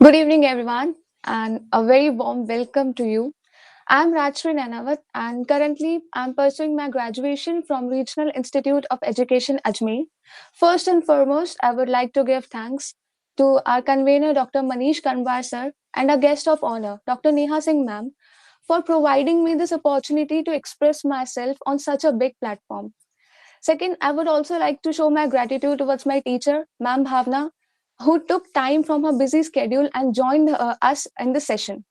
Good evening, everyone, and a very warm welcome to you. I'm Rajshri Nanavat, and currently I'm pursuing my graduation from Regional Institute of Education, Ajmer. First and foremost, I would like to give thanks to our convener, Dr. Manish Kanwar sir, and our guest of honor, Dr. Neha Singh ma'am, for providing me this opportunity to express myself on such a big platform. Second, I would also like to show my gratitude towards my teacher, Ma'am Bhavna, who took time from her busy schedule and joined us in the session.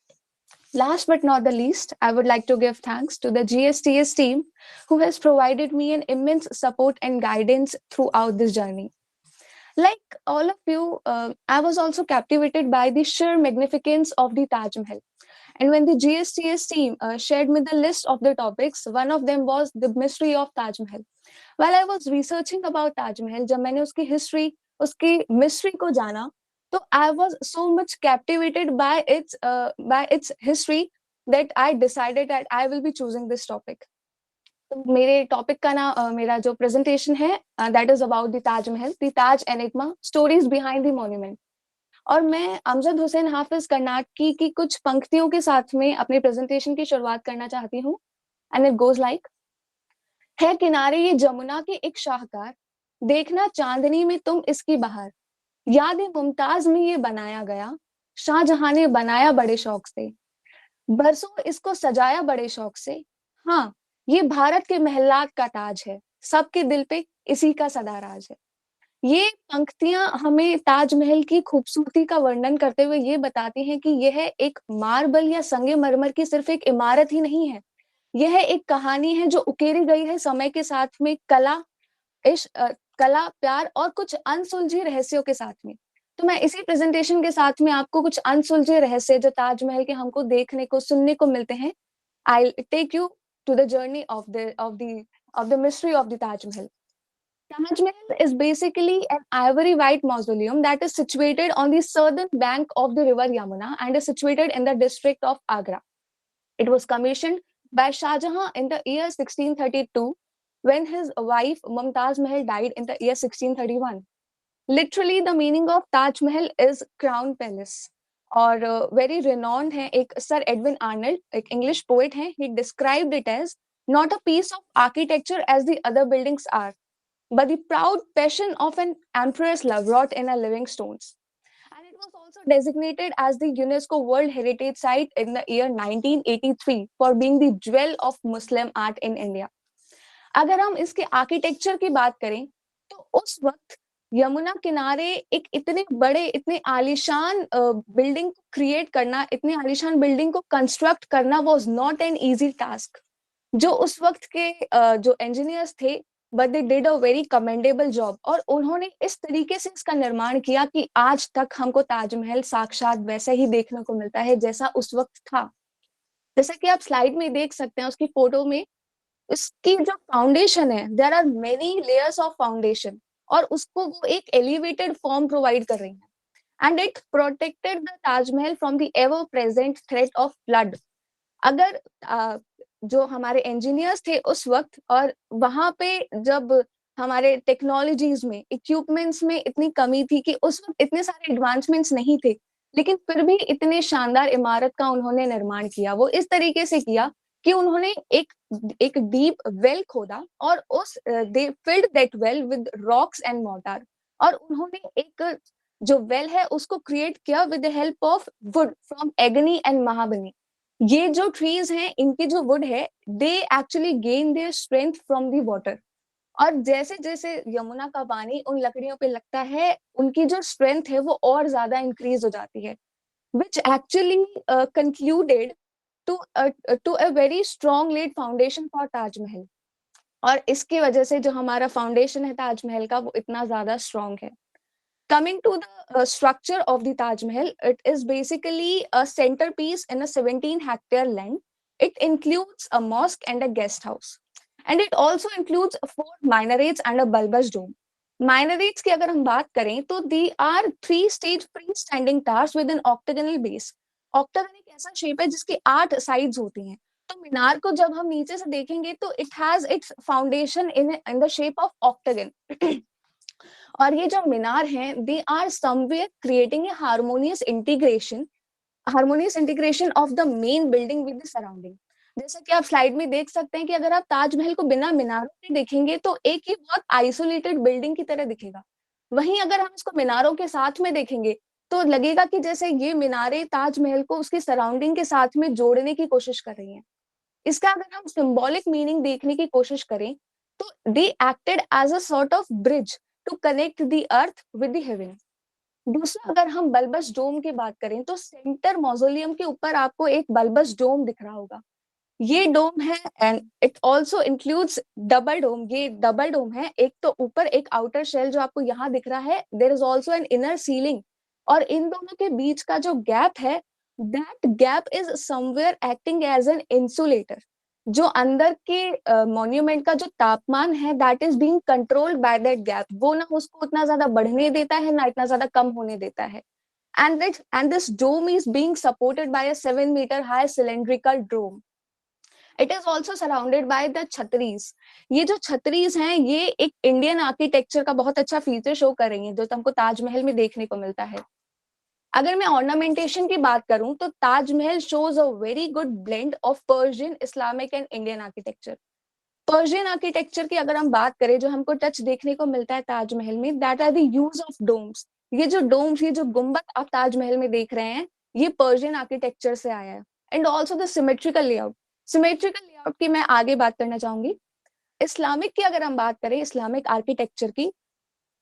Last but not the least, I would like to give thanks to the GSTS team who has provided me an immense support and guidance throughout this journey. Like all of you, I was also captivated by the sheer magnificence of the Taj Mahal. And when the GSTS team shared me the list of the topics, one of them was the mystery of Taj Mahal. While I was researching about Taj Mahal, जब मैंने उसकी history, उसकी mystery को जाना, तो I was so much captivated by its history that I decided that I will be choosing this topic. तो मेरे topic का ना मेरा जो प्रेजेंटेशन है that is about the Taj Mahal the Taj enigma stories behind the monument और मैं अमजद हुसैन हाफिज कर्नाटकी की कुछ पंक्तियों के साथ में अपने प्रेजेंटेशन की शुरुआत करना चाहती हूँ एंड इट गोज लाइक है किनारे ये जमुना के एक शाहकार देखना चांदनी में तुम इसकी बहार याद मुमताज में ये बनाया गया शाहजहां ने बनाया बड़े शौक से बरसों इसको सजाया बड़े शौक से हाँ ये भारत के महलात का ताज है सबके दिल पे इसी का सदा राज है ये पंक्तियां हमें ताजमहल की खूबसूरती का वर्णन करते हुए ये बताती हैं कि यह एक मार्बल या संगे मरमर की सिर्फ एक इमारत ही नहीं है यह एक कहानी है जो उकेरी गई है समय के साथ में कला प्यार और कुछ अनसुलझे रहस्यों के साथ में तो मैं इसी प्रेजेंटेशन के साथ में आपको कुछ अनसुलझे रहस्य जो ताजमहल के हमको देखने को सुनने को मिलते हैं I take you to the journey of the mystery of the Taj Mahal. Taj Mahal is basically an ivory white mausoleum that is situated on the southern bank of the river Yamuna and is situated in the district of Agra. It was commissioned by Shah Jahan in the year 1632 when his wife Mumtaz Mahal died in the year 1631. Literally, the meaning of Taj Mahal is crown palace. और very renowned है एक sir Edwin Arnold एक English poet हैं he described it as not a piece of architecture as the other buildings are but the proud passion of an emperor's love wrought in a living stones. And it was also designated as the UNESCO World Heritage Site in the year 1983 for being the jewel of Muslim art in India. अगर हम इसके architecture की बात करें तो उस वक्त यमुना किनारे एक इतने बड़े इतने आलीशान बिल्डिंग को क्रिएट करना इतनी आलीशान बिल्डिंग को कंस्ट्रक्ट करना was not an easy task जो उस वक्त के जो इंजीनियर्स थे but they did a very commendable job और उन्होंने इस तरीके से इसका निर्माण किया कि आज तक हमको ताजमहल साक्षात वैसा ही देखने को मिलता है जैसा उस वक्त था जैसा कि आप स्लाइड में देख सकते हैं उसकी फोटो में उसकी जो फाउंडेशन है there are many layers of foundation और उसको वो एक एलिवेटेड फॉर्म प्रोवाइड कर रही है and it protected the Taj Mahal from the ever present threat of flood अगर जो हमारे इंजीनियर्स थे उस वक्त और वहां पे जब हमारे टेक्नोलॉजीज में इक्विपमेंट्स में इतनी कमी थी कि उस वक्त इतने सारे एडवांसमेंट्स नहीं थे लेकिन फिर भी इतने शानदार इमारत का उन्होंने निर्माण किया वो इस तरीके से किया कि उन्होंने एक डीप वेल खोदा और उस they filled that well with rocks and mortar और उन्होंने एक जो वेल है उसको क्रिएट किया with the help of wood from ebony and mahogany ये जो ट्रीज हैं इनकी जो वुड है they actually gain their strength from the water और जैसे जैसे यमुना का पानी उन लकड़ियों पे लगता है उनकी जो स्ट्रेंथ है वो और ज्यादा इंक्रीज हो जाती है which actually concluded to to a very strong laid foundation for Taj Mahal और इसकी वजह से जो हमारा फाउंडेशन है ताजमहल का वो इतना ज्यादा स्ट्रॉन्ग है Coming to the structure of the Taj Mahal, it is basically a centerpiece in a 17-hectare land. It includes a mosque and a guest house. And it also includes four minarets and a bulbous dome. Minarets की अगर हम बात करें तो they are three-stage freestanding towers with an octagonal base. Octagon एक ऐसा shape है जिसकी 8 sides होती हैं. तो मीनार को जब हम नीचे से देखेंगे तो it has its foundation in the shape of octagon. और ये जो मीनार हैं, they are somewhere creating a harmonious integration of the main building with the surrounding. जैसा कि आप स्लाइड में देख सकते हैं कि अगर आप ताजमहल को बिना मीनारों के देखेंगे तो एक ही बहुत आइसोलेटेड बिल्डिंग की तरह दिखेगा। वहीं अगर हम इसको मीनारों के साथ में देखेंगे तो लगेगा कि जैसे ये मीनारें ताजमहल को उसकी सराउंडिंग के साथ में जोड़ने की कोशिश कर रही हैं। इसका अगर हम सिंबॉलिक मीनिंग देखने की कोशिश करें तो they acted as a sort of bridge to connect the earth with the heaven. दूसरा, अगर हम बल्बस डोम की बात करें तो सेंटर मौजोलियम के ऊपर आपको एक बल्बस डोम दिख रहा होगा। ये डोम है and it also includes double dome. ये डबल डोम है, एक तो ऊपर एक आउटर शेल जो आपको यहाँ दिख रहा है, there is also an inner ceiling, और इन दोनों के बीच का जो गैप है, that gap is somewhere acting as an insulator. जो अंदर के मॉन्यूमेंट का जो तापमान है, that is being controlled by that gap. वो ना उसको उतना ज्यादा बढ़ने देता है ना इतना ज्यादा कम होने देता है। And this dome is being supported by a 7 meter high cylindrical dome. It is also surrounded by the chhatris. ये जो छतरीज हैं, ये एक इंडियन आर्किटेक्चर का बहुत अच्छा फीचर शो कर रही हैं जो हमको ताजमहल में देखने को मिलता है। अगर मैं ऑर्नामेंटेशन की बात करूं तो Taj Mahal shows a very good blend of Persian, Islamic and Indian architecture. Persian architecture की अगर हम बात करें, जो हमको टच देखने को मिलता है ताजमहल में, that are the use of domes. ये जो डोम्स, ये जो गुम्बद आप ताजमहल में देख रहे हैं, ये पर्शियन आर्किटेक्चर से आया है। And also the symmetrical layout. Symmetrical layout की मैं आगे बात करना चाहूंगी। इस्लामिक की अगर हम बात करें, इस्लामिक आर्किटेक्चर की,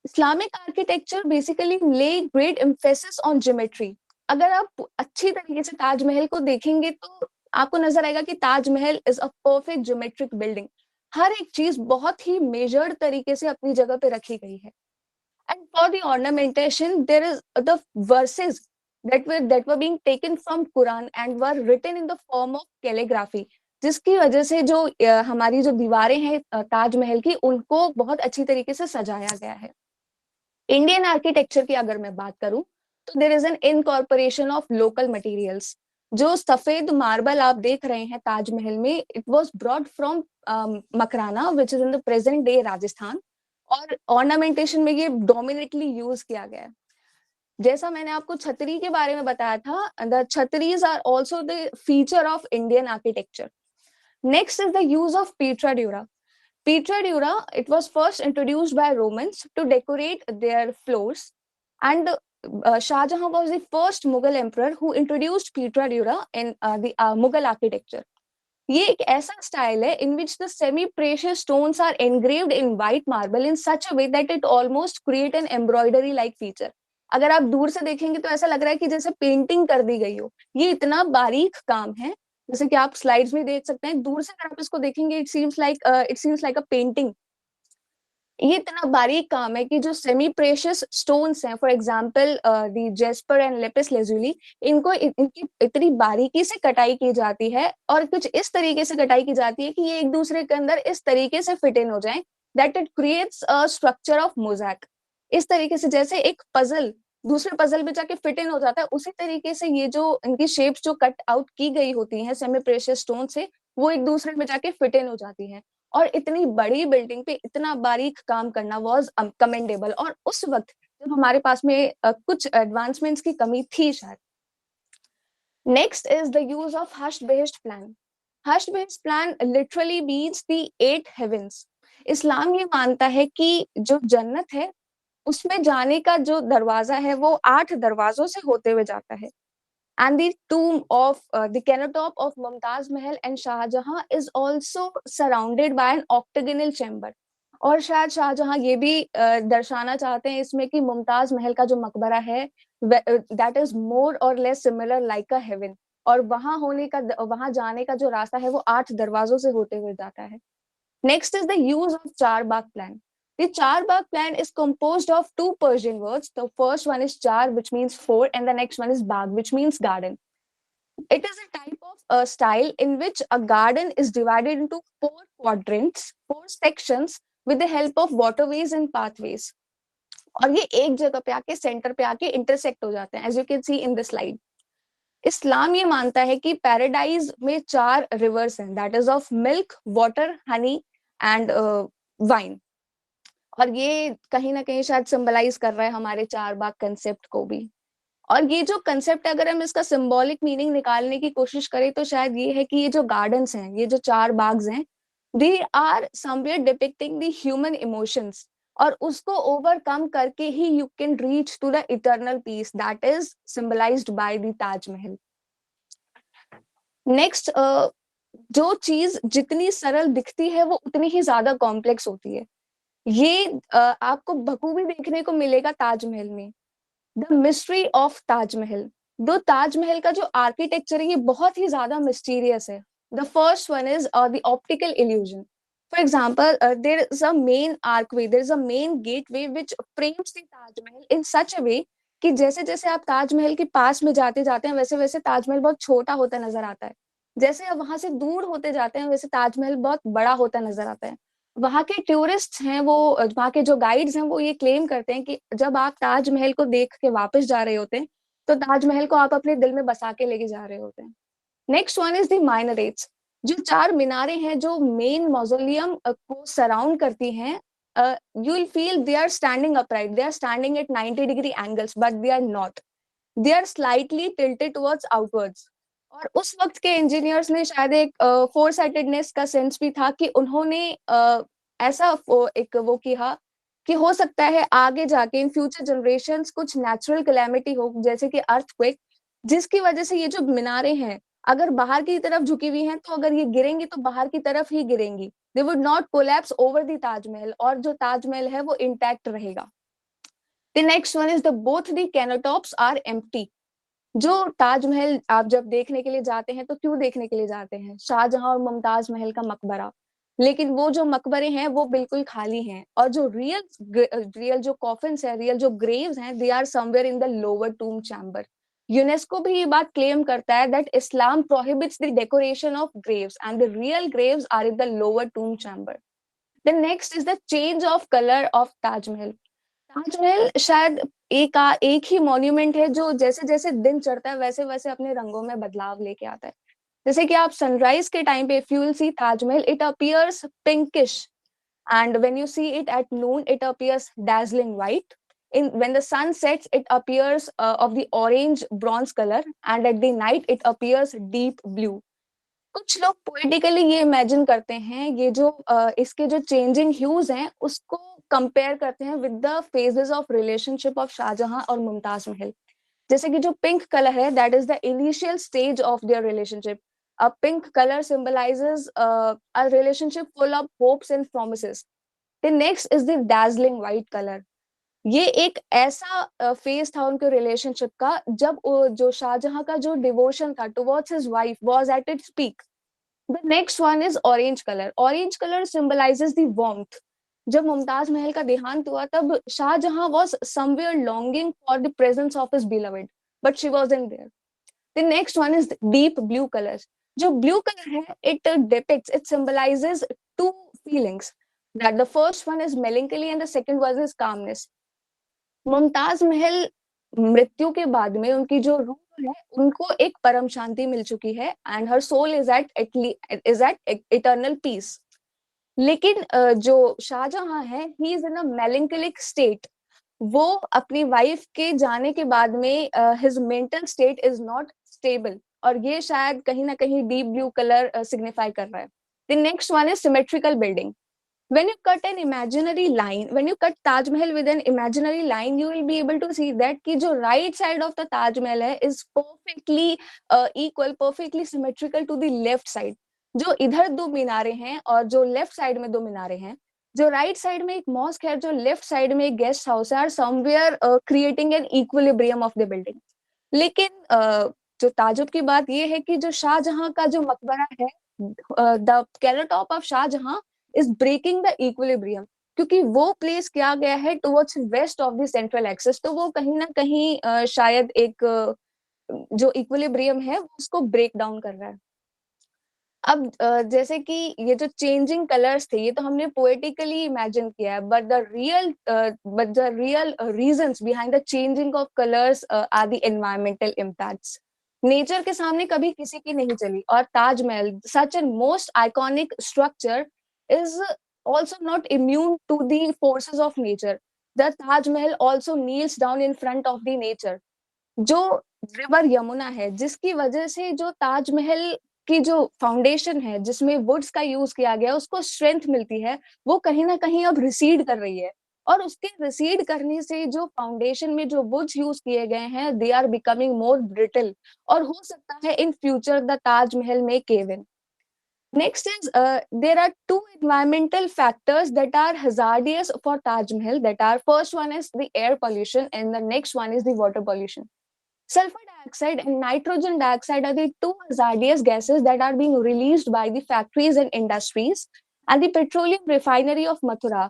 इस्लामिक आर्किटेक्चर बेसिकली ले ग्रेट एम्फेसिस ऑन ज्योमेट्री। अगर आप अच्छी तरीके से ताजमहल को देखेंगे तो आपको नजर आएगा कि Taj Mahal is a perfect geometric building. हर एक चीज बहुत ही मेजर्ड तरीके से अपनी जगह पे रखी गई है। And for the ornamentation there is the verses that were being taken from Quran and were written in the form of calligraphy, जिसकी वजह से जो हमारी जो दीवारें हैं ताजमहल की, उनको बहुत अच्छी तरीके से सजाया गया है। इंडियन आर्किटेक्चर की अगर मैं बात करूं तो there is an incorporation of local materials. जो सफेद मार्बल आप देख रहे हैं ताजमहल में, it was brought from Makrana which is in the present day Rajasthan, और ऑर्नामेंटेशन में ये डोमिनेटली यूज किया गया है। जैसा मैंने आपको छतरी के बारे में बताया था, the chhatris are also the feature of Indian architecture. Next is the use of pietra dura. Pietra dura, it was first introduced by Romans to decorate their floors, and Shah Jahan was the first Mughal emperor who introduced Pietra dura in the Mughal architecture. ये एक ऐसा style है in which the semi-precious stones are engraved in white marble in such a way that it almost create an embroidery like feature. अगर आप दूर से देखेंगे तो ऐसा लग रहा है कि जैसे पेंटिंग कर दी गई हो। ये इतना बारीक काम है, जैसे कि आप स्लाइड्स में देख सकते हैं, दूर से अगर आप इसको देखेंगे it seems like a painting. ये इतना बारीक काम है कि जो सेमी प्रेशियस स्टोन्स हैं, for example the Jasper and lapis lazuli, इनकी इतनी बारीकी से कटाई की जाती है और कुछ इस तरीके से कटाई की जाती है कि ये एक दूसरे के अंदर इस तरीके से फिट इन हो जाए that it creates a structure of mosaic. इस तरीके से जैसे एक पजल दूसरे पजल में जाके फिट इन हो जाता है, उसी तरीके से ये जो इनकी शेप्स जो कट आउट की गई होती हैं सेमी प्रेशियस स्टोन से, वो एक दूसरे में जाके फिट इन हो जाती हैं। और इतनी बड़ी बिल्डिंग पे इतना बारीक काम करना वाज कमेंडेबल, और उस वक्त जब हमारे पास में कुछ एडवांसमेंट्स की कमी थी शायद। Next is the use of Hasht Behesht plan. Hasht Behesht plan literally means the 8 heavens. इस्लाम ये मानता है कि जो जन्नत है उसमें जाने का जो दरवाजा है वो 8 दरवाजों से होते हुए जाता है। And the tomb of the cenotaph of Mumtaz Mahal and Shah Jahan is also surrounded by an octagonal chamber. और शायद शाहजहां ये भी दर्शाना चाहते हैं इसमें कि मुमताज महल का जो मकबरा है, दैट इज मोर और less similar like a heaven, और वहां जाने का जो रास्ता है वो 8 दरवाजों से होते हुए जाता है। Next is the use of Charbagh plan. The Charbagh plan is composed of two Persian words. The first one is char, which means four, and the next one is bagh, which means garden. It is a type of style in which a garden is divided into 4 quadrants, 4 sections, with the help of waterways and pathways. और ये एक जगह पे आके centre पे आके intersect हो जाते हैं, as you can see in the slide. इस्लाम ये मानता है कि पैराडाइज में 4 रिवर्स हैं, that is of milk, water, honey and wine. और ये कहीं ना कहीं शायद सिंबलाइज कर रहा है हमारे चार बाग कंसेप्ट को भी। और ये जो कंसेप्ट है, अगर हम इसका सिंबॉलिक मीनिंग निकालने की कोशिश करें तो शायद ये है कि ये जो गार्डन्स हैं, ये जो चार बाग्स हैं, they are somewhere depicting the human emotions, और उसको ओवरकम करके ही you can reach to the eternal peace that is symbolised by the Taj Mahal. Next, जो चीज जितनी सरल दिखती है वो उतनी ही ज्यादा कॉम्प्लेक्स होती है। ये आपको बखूबी देखने को मिलेगा ताजमहल में। द मिस्ट्री ऑफ ताजमहल, दो ताजमहल का जो आर्किटेक्चर है ये बहुत ही ज्यादा मिस्टीरियस है। The first one is the optical illusion. For example, there is a main आर्कवे, there is a main gateway which frames the Taj Mahal इन सच अ वे कि जैसे जैसे आप ताजमहल के पास में जाते जाते हैं वैसे वैसे ताजमहल बहुत छोटा होता नजर आता है। जैसे आप वहां से दूर होते जाते हैं वैसे ताजमहल बहुत बड़ा होता नजर आता है। वहां के टूरिस्ट हैं वो, वहां के जो गाइड्स हैं वो ये क्लेम करते हैं कि जब आप ताजमहल को देख के वापस जा रहे होते हैं तो ताजमहल को आप अपने दिल में बसा के लेके जा रहे होते हैं। Next one is the minarets. जो चार मीनारें हैं जो मेन मौजोलियम को सराउंड करती हैं, you will feel they are standing upright, they are standing at 90 degree angles, but they are not, they are slightly tilted towards outwards. और उस वक्त के इंजीनियर्स ने शायद एक फोर साइटेडनेस का सेंस भी था कि उन्होंने ऐसा एक वो किया कि हो सकता है आगे जाके इन फ्यूचर जनरेशंस कुछ नेचुरल कैलेमिटी हो जैसे कि अर्थक्वेक, जिसकी वजह से ये जो मीनारें हैं अगर बाहर की तरफ झुकी हुई हैं तो अगर ये गिरेंगी तो बाहर की तरफ ही गिरेंगी, they would not collapse over the Taj Mahal, और जो ताजमहल है वो इंटैक्ट रहेगा। The next one is the both the कैनोटॉप्स are empty. जो ताजमहल आप जब देखने के लिए जाते हैं तो क्यों देखने के लिए जाते हैं? शाहजहां और मुमताज महल का मकबरा। लेकिन वो जो मकबरे हैं वो बिल्कुल खाली हैं, और जो रियल जो कॉफिन्स है, रियल जो ग्रेव्स हैं, they are somewhere in the lower टूम chamber. UNESCO भी ये बात क्लेम करता है that Islam prohibits the decoration of Graves and the real Graves are in the lower टूम chamber. The next is the change of colour of Taj Mahal. Taj Mahal शायद एक ही monument है जो जैसे जैसे दिन चढ़ता है वैसे वैसे अपने रंगों में बदलाव लेके आता है। जैसे कि आप सनराइज के टाइम पे if you will see Taj Mahal, it appears pinkish, and when you see it at noon it appears dazzling white. In when the sun sets it appears of the orange bronze color, and at the night it appears deep blue. कुछ लोग poetically ये imagine करते हैं, ये जो इसके जो changing huge हैं उसको कंपेयर करते हैं with the phases of relationship of Shah Jahan और मुमताज महल। जैसे कि जो पिंक कलर है that is the initial stage of their relationship. A pink colour symbolises a relationship full of hopes and promises. The next is the dazzling white colour. ये एक ऐसा phase था उनके रिलेशनशिप का जब जो शाहजहां का जो डिवोशन था towards his wife was at its peak. The next one is orange color. Orange color symbolizes the warmth. जब मुमताज महल का देहांत हुआ तब Shahjahan was somewhere longing for the presence of his beloved, but she wasn't there. The next one is deep blue colors. जो blue color है, it depicts, it symbolizes two feelings. That the first one is melancholy and the second one is calmness. Mumtaz Mahal मृत्यु के बाद में उनकी जो रूह है उनको एक परम शांति मिल चुकी है, एंड हर soul is at eternal peace. लेकिन जो शाहजहां है he is in a मेलंकोलिक state. वो अपनी वाइफ के जाने के बाद में his mental state is not stable, और ये शायद कहीं ना कहीं डीप ब्लू कलर सिग्निफाई कर रहा है। The next one is symmetrical building. When you cut Taj Mahal with an imaginary line, you will be able to see that कि जो right side of the Taj Mahal है is perfectly equal, perfectly symmetrical to the left side. जो इधर दो मीनारे हैं और जो लेफ्ट साइड में दो मीनारे हैं, जो राइट साइड में एक मॉस्क है, जो लेफ्ट साइड में एक गेस्ट हाउस है, are somewhere creating an equilibrium of the building. लेकिन जो ताजुब की बात ये है कि जो शाहजहां का जो मकबरा है, the कैलोटॉप of Shahjahan is breaking the equilibrium, क्योंकि वो प्लेस किया गया है towards waste of the central axis, तो वो कहीं ना कहीं शायद एक जो इक्विलिब्रियम है उसको ब्रेक डाउन कर रहा है। अब जैसे कि ये जो चेंजिंग कलर्स थे ये तो हमने पोएटिकली इमेजिन किया है, but the real reasons behind the changing of colours are the environmental impacts. Nature के सामने कभी किसी की नहीं चली, और Taj Mahal such an most iconic structure is also not immune to the forces of nature. The Taj Mahal also kneels down in front of the nature. जो river Yamuna है, जिसकी वजह से जो ताजमहल की जो फाउंडेशन है, जिसमें वुड्स का यूज किया गया, उसको स्ट्रेंथ मिलती है, वो कहीं ना कहीं अब रिसीड कर रही है। और उसके रिसीड करने से जो फाउंडेशन में जो वुड्स यूज किए गए हैं, they are becoming more brittle, और हो सकता है इन फ्यूचर द ताजमहल में केव इन। Next is there are two environmental factors that are hazardous for Taj Mahal. That are, first one is the air pollution, and the next one is the water pollution. Sulfur dioxide and nitrogen dioxide are the two hazardous gases that are being released by the factories and industries. And the petroleum refinery of Mathura,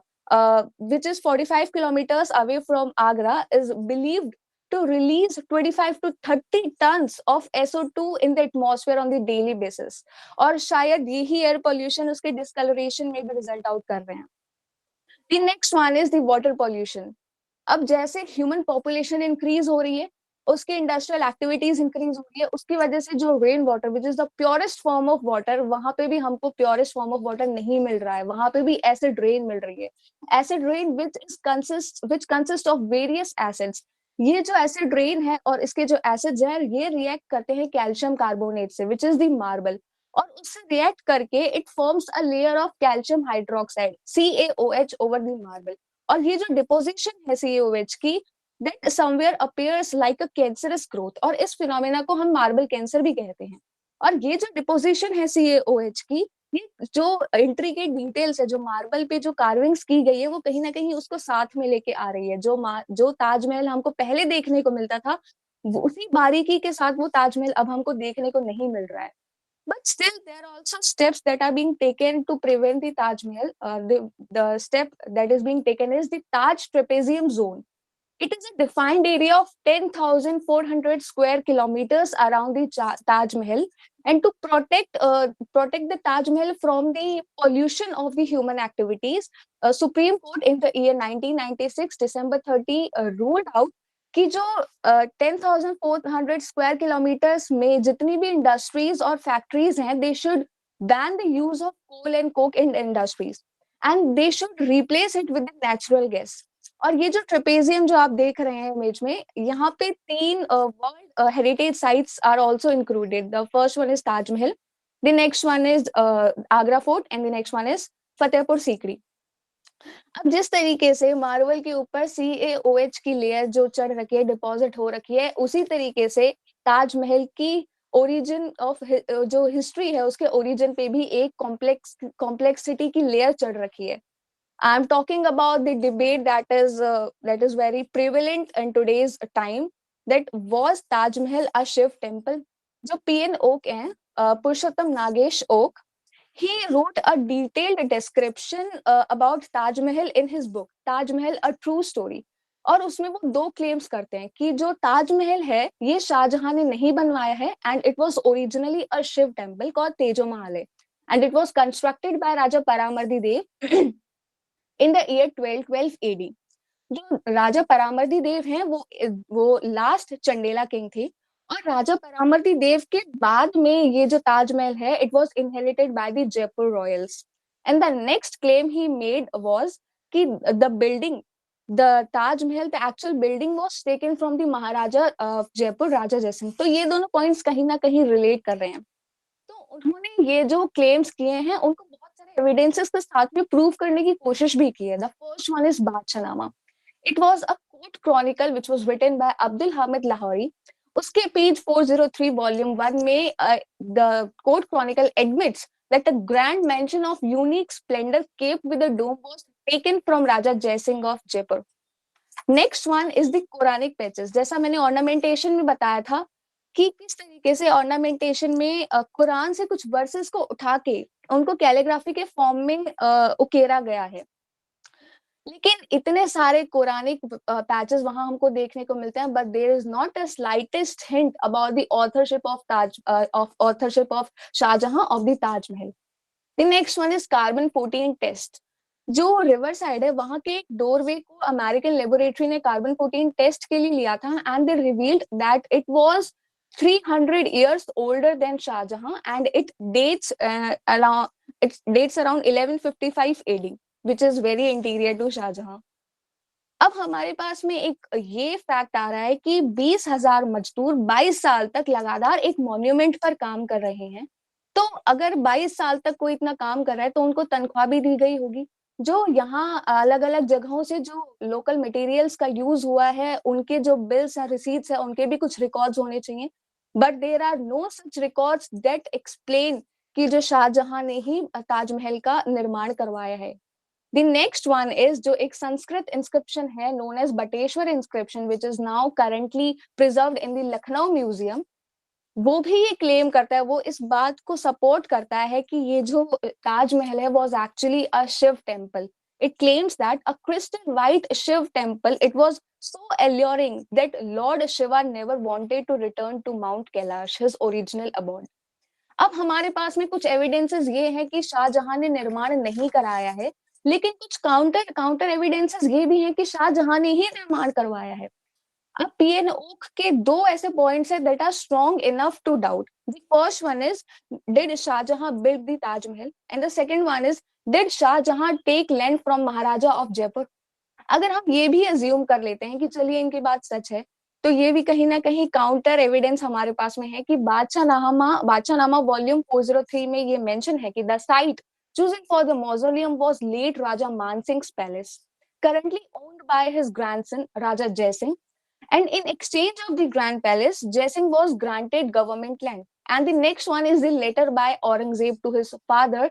which is 45 kilometers away from Agra, is believed to release 25 to 30 tons of SO2 in the atmosphere on the daily basis. और शायद यही air pollution उसके discolouration में भी result out कर रहे हैं। The next one is the water pollution. अब जैसे ह्यूमन पॉपुलेशन इंक्रीज हो रही है, उसकी इंडस्ट्रियल एक्टिविटीज इंक्रीज हो रही है, उसकी वजह से जो rain water which is the purest form of water, वहां पे भी हमको प्योरेस्ट फॉर्म ऑफ वाटर नहीं मिल रहा है, वहां पे भी एसिड रेन मिल रही है। Acid rain which consist of various acids. ये जो एसिड रेन है और इसके जो एसिड्स हैं, ये रिएक्ट करते हैं कैल्शियम कार्बोनेट से, विच इज द मार्बल, और उससे रिएक्ट करके it forms a layer of calcium hydroxide CaOH over the marble. और ये जो डिपोजिशन है CaOH की, that somewhere appears like a cancerous growth, और इस फिनोमेना को हम मार्बल कैंसर भी कहते हैं। और ये जो डिपोजिशन है CaOH की, ये जो इंट्रिकेट डिटेल्स है, जो मार्बल पे जो कार्विंग्स की गई है, वो कहीं ना कहीं उसको साथ में लेके आ रही है। जो ताजमहल हमको पहले देखने को मिलता था, उसी बारीकी के साथ वो ताजमहल अब हमको देखने को नहीं मिल रहा है। But still, there are also steps that are being taken to prevent the Taj Mahal. The step that is being taken is the Taj Trapezium Zone. It is a defined area of 10,400 square kilometers around the Taj Mahal, and to protect the Taj Mahal from the pollution of the human activities, Supreme Court in the year 1996, December 30, ruled out कि जो 10,400 square kilometres में जितनी भी industries और factories हैं, they should ban the use of coal and coke in industries, and they should replace it with natural gas. और ये जो ट्रेपेजियम जो आप देख रहे हैं इमेज में, यहाँ पे 3 world heritage sites are also included. The first one is Taj Mahal, the next one is Agra fort, and the next one is Fatehpur Sikri. अब जिस तरीके से मार्बल के ऊपर CaOH की लेयर जो चढ़ रखी है, डिपॉजिट हो रखी है, उसी तरीके से ताजमहल की ओरिजिन ऑफ जो हिस्ट्री है, उसके ओरिजिन पे भी एक कॉम्प्लेक्सिटी की लेयर चढ़ रखी है। I'm talking about the debate that is very prevalent in today's time. That was Taj Mahal a Shiv temple? जो PN Oak है, Purushottam Nagesh Oak, he wrote a detailed description about Taj Mahal in his book Taj Mahal a True Story. और उसमें वो 2 claims करते हैं कि जो ताजमहल है, ये शाहजहां ने नहीं बनवाया है, and it was originally a Shiva temple called Tejo Mahal, and it was constructed by Raja Paramardi Dev in the year 1212 AD। जो राजा परामर्दी देव हैं, वो लास्ट चंडेला किंग थे, और राजा परामर्दी देव के बाद में ये जो ताजमहल है, it was inherited by the Jaipur royals. And the next claim he made was कि the building, the Taj Mahal, the actual building was taken from the maharaja of Jaipur, Raja Jai Singh. तो ये दोनों पॉइंट्स कहीं ना कहीं रिलेट कर रहे हैं। तो उन्होंने ये जो क्लेम्स किए हैं, उनको बहुत सारे एविडेंसेस के साथ में प्रूव करने की कोशिश भी की है। The first one is Badshahnama. It was a court chronicle which was written by Abdul Hamid Lahori. उसके पेज 403 वॉल्यूम 1 में the court chronicle admits that a grand mansion of unique splendor capped with a dome was taken from Raja Jaisingh of Jaipur. Next one is the Quranic patches. जैसा मैंने ornamentation में बताया था कि किस तरीके से ऑर्नामेंटेशन में कुरान से कुछ वर्सेस को उठा के उनको कैलीग्राफी के फॉर्म में उकेरा गया है। लेकिन इतने सारे कोरानिक पैचेस वहां हमको देखने को मिलते हैं, but there is not a slightest hint about the authorship of Shah Jahan of the Taj Mahal. The next one is carbon 14 test. जो रिवर साइड है, वहां के एक डोरवे को अमेरिकन लेबोरेटरी ने कार्बन 14 टेस्ट के लिए लिया था, and they revealed that it was 300 years older than Shah Jahan, and it dates around It dates around 1155 AD, which is very interior to Shahjahan. अब हमारे पास में एक ये फैक्ट आ रहा है कि 20,000 मजदूर 22 साल तक लगातार एक मॉन्यूमेंट पर काम कर रहे हैं। तो अगर 22 साल तक कोई इतना काम कर रहा है तो उनको तनख्वाह भी दी गई होगी। जो यहाँ अलग-अलग जगहों से जो लोकल मटेरियल्स का यूज़ हुआ है, उनके जो बिल्स हैं, रिसीट्स हैं, उनके भी कुछ रिकॉर्ड्स होने चाहिए। But there are no such records that explain कि जो शाहजहां ने ही ताजमहल का निर्माण करवाया है। The next one is जो एक संस्कृत inscription है known as Bateshwar inscription which is now currently preserved in the Lucknow museum. वो भी ये क्लेम करता है, वो इस बात को सपोर्ट करता है कि ये जो ताजमहल है was actually a Shiv temple. It claims that a crystal white Shiv temple, it was so alluring that Lord Shiva never wanted to return to Mount Kailash, his original abode. अब हमारे पास में कुछ एविडेंसेस ये है कि शाहजहां ने निर्माण नहीं कराया है, लेकिन कुछ काउंटर काउंटर एविडेंसेस ये भी हैं कि शाहजहां ने ही निर्माण करवाया है। अब पीएन ओक के दो ऐसे पॉइंट्स हैं that are strong enough to doubt. The first one is did Shah Jahan build the Taj Mahal and the second one is did Shah Jahan take land from Maharaja of Jaipur. अगर हम ये भी अज्यूम कर लेते हैं कि चलिए इनकी बात सच है, तो ये भी कहीं ना कहीं काउंटर एविडेंस हमारे पास में है कि बादशाहनामा वॉल्यूम 403 में ये मेंशन है कि the site chosen for the mausoleum was late Raja Man Singh's palace, currently owned by his grandson Raja Jai Singh. And in exchange of the Grand Palace, Jai Singh was granted government land. And the next one is the letter by Aurangzeb to his father,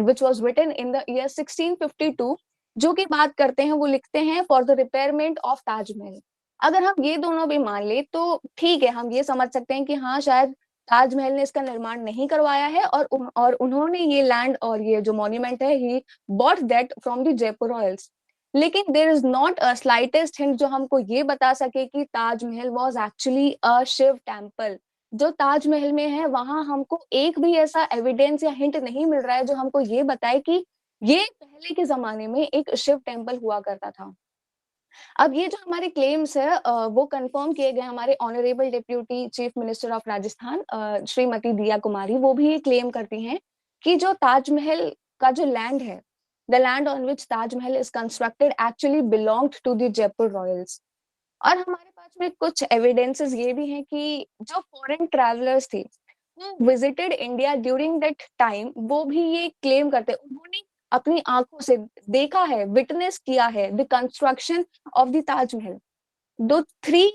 which was written in the year 1652, जो की बात करते हैं, वो लिखते हैं for the repayment of Taj Mahal. अगर हम ये दोनों भी मान ले तो ठीक है, हम ये समझ सकते हैं कि हाँ शायद ताजमहल ने इसका निर्माण नहीं करवाया है और उन्होंने ये लैंड और ये जो मॉन्यूमेंट है he bought that from the Jaipur royals. लेकिन there is not a slightest hint जो हमको ये बता सके कि Taj Mahal was actually a Shiva temple. जो ताजमहल में है वहां हमको एक भी ऐसा एविडेंस या हिंट नहीं मिल रहा है जो हमको ये बताए कि ये पहले के जमाने में एक शिव टेम्पल हुआ करता था। अब ये जो हमारे क्लेम्स है वो कंफर्म किए गए हमारे honourable deputy chief minister of Rajasthan Shrimati दिया कुमारी। वो भी ये क्लेम करती हैं कि जो ताजमहल का जो लैंड है, the land on which Taj Mahal is constructed actually belonged to the Jaipur royals. और हमारे पास में कुछ एविडेंसेस ये भी हैं कि जो फॉरेन ट्रैवलर्स थे वो visited India during that time, वो भी ये क्लेम करते उन्होंने अपनी आंखों से देखा है, विटनेस किया है the construction of the Taj Mahal. Though three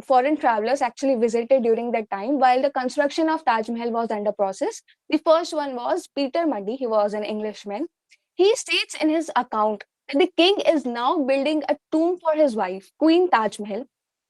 foreign travelers actually visited during that time while the construction of Taj Mahal was under process. The first one was Peter Muddy. He was an Englishman. He states in his account that the king is now building a tomb for his wife, Queen Taj Mahal.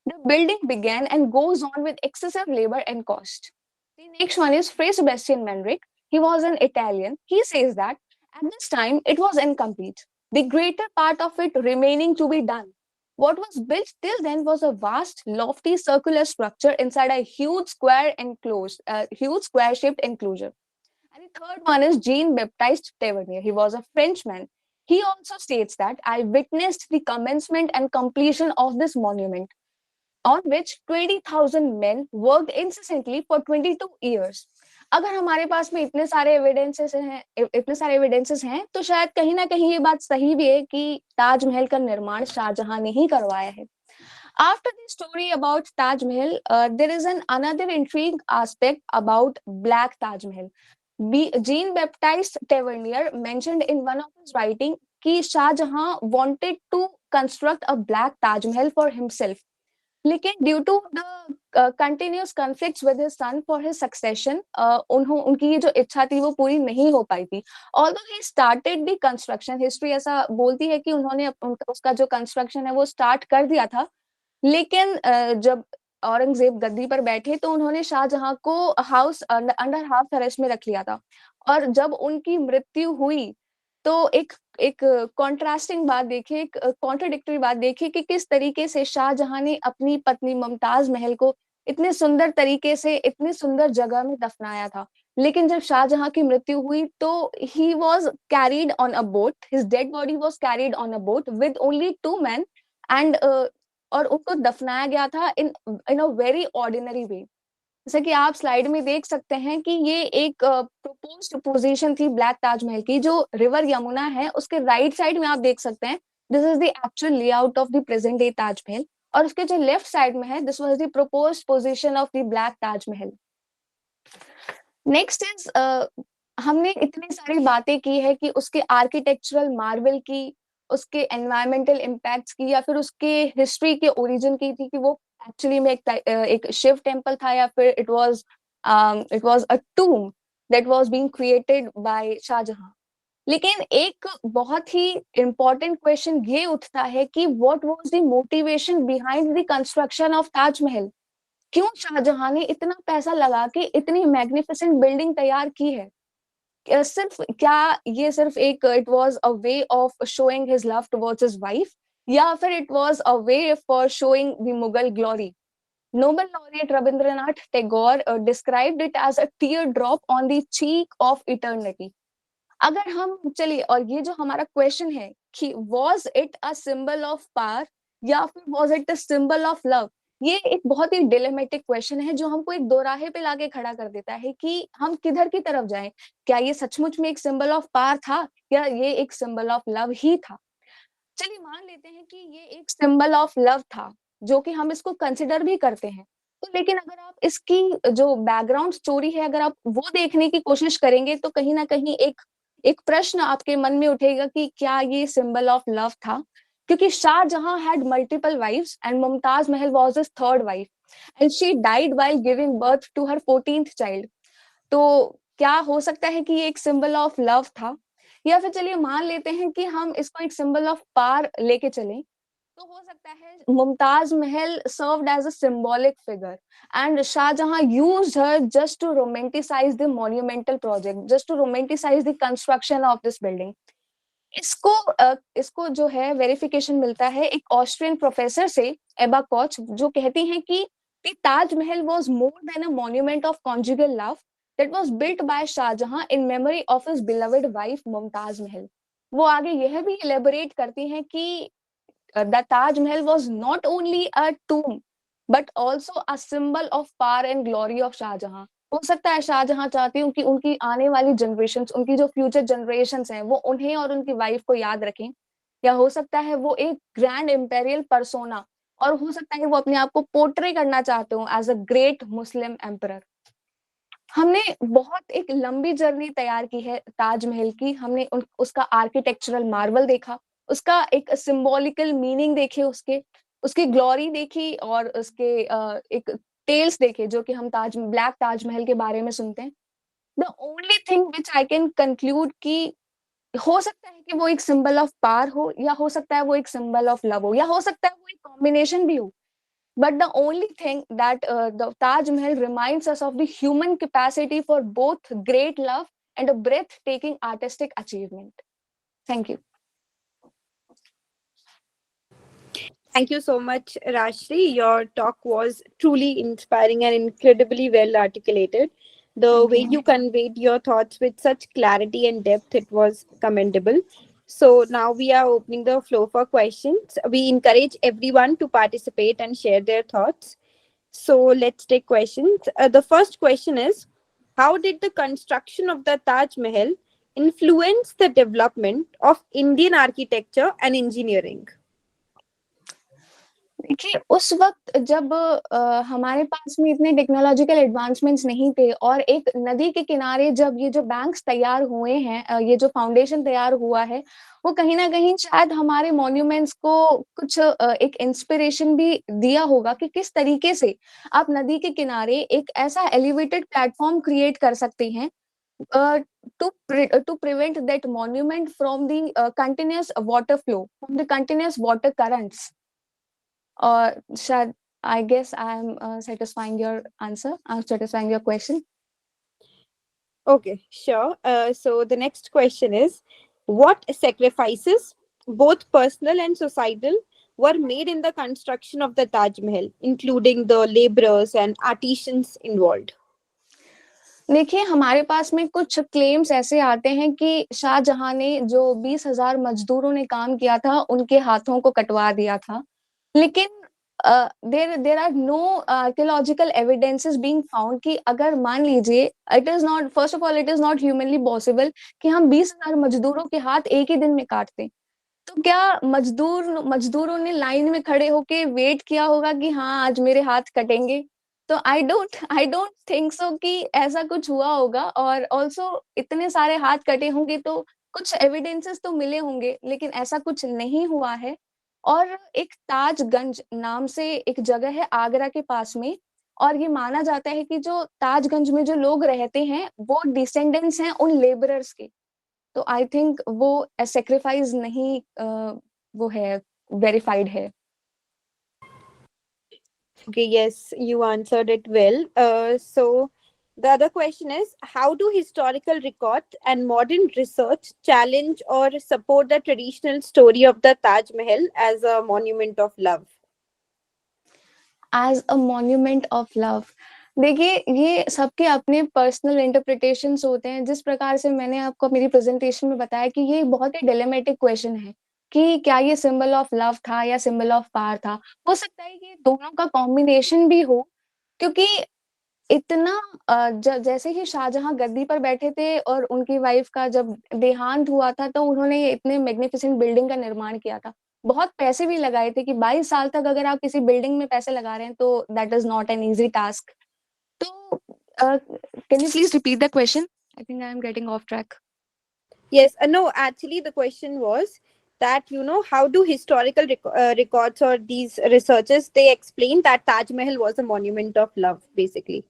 The building began and goes on with excessive labor and cost. The next one is Fray Sebastian Manrique. He was an Italian. He says that at this time it was incomplete, the greater part of it remaining to be done. What was built till then was a vast, lofty circular structure inside a huge square-shaped enclosure. And the third one is Jean-Baptiste Tavernier. He was a Frenchman. He also states that I witnessed the commencement and completion of this monument, on which 20,000 men worked incessantly for 22 years. अगर हमारे पास में इतने सारे evidences हैं तो शायद कहीं ना कहीं ये बात सही भी है कि ताजमहल का निर्माण शाहजहां ने ही करवाया है। After the story about Taj Mahal, there is another intriguing aspect about Black Taj Mahal. Jean-Baptiste Tavernier mentioned in one of his writings कि Shahjahan wanted to construct a black Taj Mahal for himself. लेकिन due to the continuous conflicts with his son for his succession, उनकी ये जो इच्छा थी वो पूरी नहीं हो पाई थी। Although he started the construction, history ऐसा बोलती है कि उन्होंने उसका जो कंस्ट्रक्शन है वो स्टार्ट कर दिया था, लेकिन जब औरंगजेब गद्दी पर बैठे तो उन्होंने शाहजहां को अंडर हाउस अरेस्ट में रख लिया था। और जब उनकी मृत्यु हुई तो एक एक कॉन्ट्रास्टिंग बात देखिए, एक कॉन्ट्राडिक्टरी बात देखिए कि किस तरीके से शाहजहां ने अपनी पत्नी मुमताज महल को इतने सुंदर तरीके से इतनी सुंदर जगह में दफनाया था, लेकिन जब शाहजहां की मृत्यु हुई तो he was carried on a boat, his dead body was carried on a boat with only 2 men and और उनको दफनाया गया था इन इन अ वेरी ऑर्डिनरी वे। जैसा कि आप स्लाइड में देख सकते हैं कि ये एक प्रपोज्ड पोजीशन थी ब्लैक ताजमहल की, जो रिवर यमुना है उसके राइट साइड में आप देख सकते हैं। This is the actual layout of the present day Taj Mahal, और उसके जो लेफ्ट साइड में है, this was the proposed position of the black Taj Mahal. Next is हमने इतनी सारी बातें की है कि उसके आर्किटेक्चरल मार्वल की, उसके एनवायरमेंटल इम्पैक्ट्स की, या फिर उसके हिस्ट्री के ओरिजिन की थी कि वो एक्चुअली में एक शिव टेम्पल था, या फिर it was a tomb that was being created by Shah Jahan. लेकिन एक बहुत ही इम्पोर्टेंट क्वेश्चन ये उठता है कि what was the motivation behind the construction of Taj Mahal. क्यों शाहजहां ने इतना पैसा लगा के इतनी मैग्निफिसेंट बिल्डिंग तैयार की है? सिर्फ क्या ये सिर्फ एक it was a way of showing his love towards his wife, या फिर it was a way for showing the Mughal glory? Nobel laureate Rabindranath Tagore described it as a tear drop on the cheek of eternity. अगर हम चलिए, और ये जो हमारा question है कि was it a symbol of power, या फिर was it a symbol of love, ये एक बहुत ही डिलेमेटिक क्वेश्चन है जो हमको एक दोराहे पे लाके खड़ा कर देता है कि हम किधर की तरफ जाएं। क्या ये सचमुच में एक सिंबल ऑफ पावर था, या ये एक सिंबल ऑफ लव ही था? चलिए मान लेते हैं कि ये एक सिंबल ऑफ लव था, जो कि हम इसको कंसिडर भी करते हैं। तो लेकिन अगर आप इसकी जो बैकग्राउंड स्टोरी है, अगर आप वो देखने की कोशिश करेंगे, तो कहीं ना कहीं एक एक प्रश्न आपके मन में उठेगा कि क्या ये सिंबल ऑफ लव था? क्योंकि Shah Jahan had multiple wives and Mumtaz Mahal was his third wife, and she died while giving birth to her 14th child. तो क्या हो सकता है कि ये एक सिंबल ऑफ लव था? या फिर चलिए मान लेते हैं कि हम इसको एक सिंबल ऑफ पावर लेके चलें, तो हो सकता है Mumtaz Mahal served as a symbolic figure, and Shah Jahan used her just to romanticise the monumental project, just to romanticise the construction of this building. इसको जो है वेरिफिकेशन मिलता है एक ऑस्ट्रियन प्रोफेसर से, एबा कोच, जो कहती हैं कि the Taj Mahal was more than a monument of conjugal love that was built by Shahjahan in memory of his beloved wife Mumtaz Mahal। वो आगे यह भी इलेबोरेट करती हैं कि the Taj Mahal was not only a tomb but also a symbol of power and glory of Shahjahan। हो सकता है शाहजहां चाहती हूँ कि उनकी आने वाली जनरेशंस, उनकी जो फ्यूचर जनरेशंस हैं, वो उन्हें और उनकी वाइफ को याद रखें। या हो सकता है वो एक ग्रैंड इम्पेरियल परसोना, और हो सकता है वो अपने आप को पोर्ट्रे करना चाहते हो as a great Muslim emperor. हमने बहुत एक लंबी जर्नी तैयार की है ताजमहल की। हमने उसका आर्किटेक्चरल मार्वल देखा, उसका एक सिंबॉलिकल मीनिंग देखे, उसके उसकी ग्लोरी देखी, और उसके एक टेल्स देखे जो कि हम ब्लैक ताजमहल के बारे में सुनते हैं। The only thing which I can conclude कि हो सकता है कि वो एक सिंबल ऑफ पावर हो, या हो सकता है वो एक सिंबल ऑफ लव हो, या हो सकता है वो एक कॉम्बिनेशन भी हो। But the only thing that the Taj Mahal reminds us of the human capacity for both great love and a breathtaking artistic achievement. Thank you. Thank you so much, Rashri. Your talk was truly inspiring and incredibly well articulated. The way you conveyed your thoughts with such clarity and depth, it was commendable. So now we are opening the floor for questions. We encourage everyone to participate and share their thoughts. So let's take questions. The first question is, how did the construction of the Taj Mahal influence the development of Indian architecture and engineering? देखिए, उस वक्त जब हमारे पास में इतने technological advancements नहीं थे, और एक नदी के किनारे जब ये जो बैंक्स तैयार हुए हैं, ये जो फाउंडेशन तैयार हुआ है, वो कहीं ना कहीं शायद हमारे मॉन्यूमेंट्स को कुछ एक इंस्पिरेशन भी दिया होगा कि किस तरीके से आप नदी के किनारे एक ऐसा एलिवेटेड प्लेटफॉर्म क्रिएट कर सकते हैं to prevent that monument from the continuous water flow, from the continuous water currents. Shad, I guess I'm satisfying your answer. I'm satisfying your question. Okay, sure. So the next question is, what sacrifices, both personal and societal, were made in the construction of the Taj Mahal, including the laborers and artisans involved? देखिए, हमारे पास में कुछ claims ऐसे आते हैं कि शाहजहां ने जो 20,000 मजदूरों ने काम किया था, उनके हाथों को कटवा दिया था। लेकिन there are no archaeological evidences being found कि अगर मान लीजिए, it is not, first of all it is not humanly possible कि हम 20,000 मजदूरों के हाथ एक ही दिन में काट दें। तो क्या मजदूरों ने लाइन में खड़े होके वेट किया होगा कि हाँ आज मेरे हाथ कटेंगे? तो आई डोंट थिंक सो कि ऐसा कुछ हुआ होगा। और ऑल्सो इतने सारे हाथ कटे होंगे तो कुछ एविडेंसेस तो मिले होंगे, लेकिन ऐसा कुछ नहीं हुआ है। और एक ताजगंज नाम से एक जगह है आगरा के पास में, और ये माना जाता है कि जो ताजगंज में जो लोग रहते हैं वो डिसेंडेंट्स हैं उन लेबरर्स के। तो आई थिंक वो सेक्रीफाइस नहीं, वो है, वेरीफाइड है। Okay, yes, you answered it well. So the other question is, how do historical records and modern research challenge or support the traditional story of the Taj Mahal as a monument of love? As a monument of love, देखिए ये सबके अपने personal interpretations होते हैं। जिस प्रकार से मैंने आपको मेरी प्रेजेंटेशन में बताया कि ये बहुत ही डिलेमेटिक क्वेश्चन है कि क्या ये सिंबल ऑफ लव था या सिंबल ऑफ पावर था। हो सकता है कि दोनों का कॉम्बिनेशन भी हो, क्योंकि इतना जैसे ही शाहजहां गद्दी पर बैठे थे और उनकी वाइफ का जब देहांत हुआ था, तो उन्होंने इतने मैग्निफिसेंट बिल्डिंग का निर्माण किया था। बहुत पैसे भी लगाए थे कि 22 साल तक अगर आप किसी बिल्डिंग में पैसे लगा रहे हैं तो that is not an easy task. तो can you please repeat the question? I think I am getting off track. Yes, no, actually, the question was that, how do historical records or these researchers, they explain that Taj Mahal was a monument of love, basically.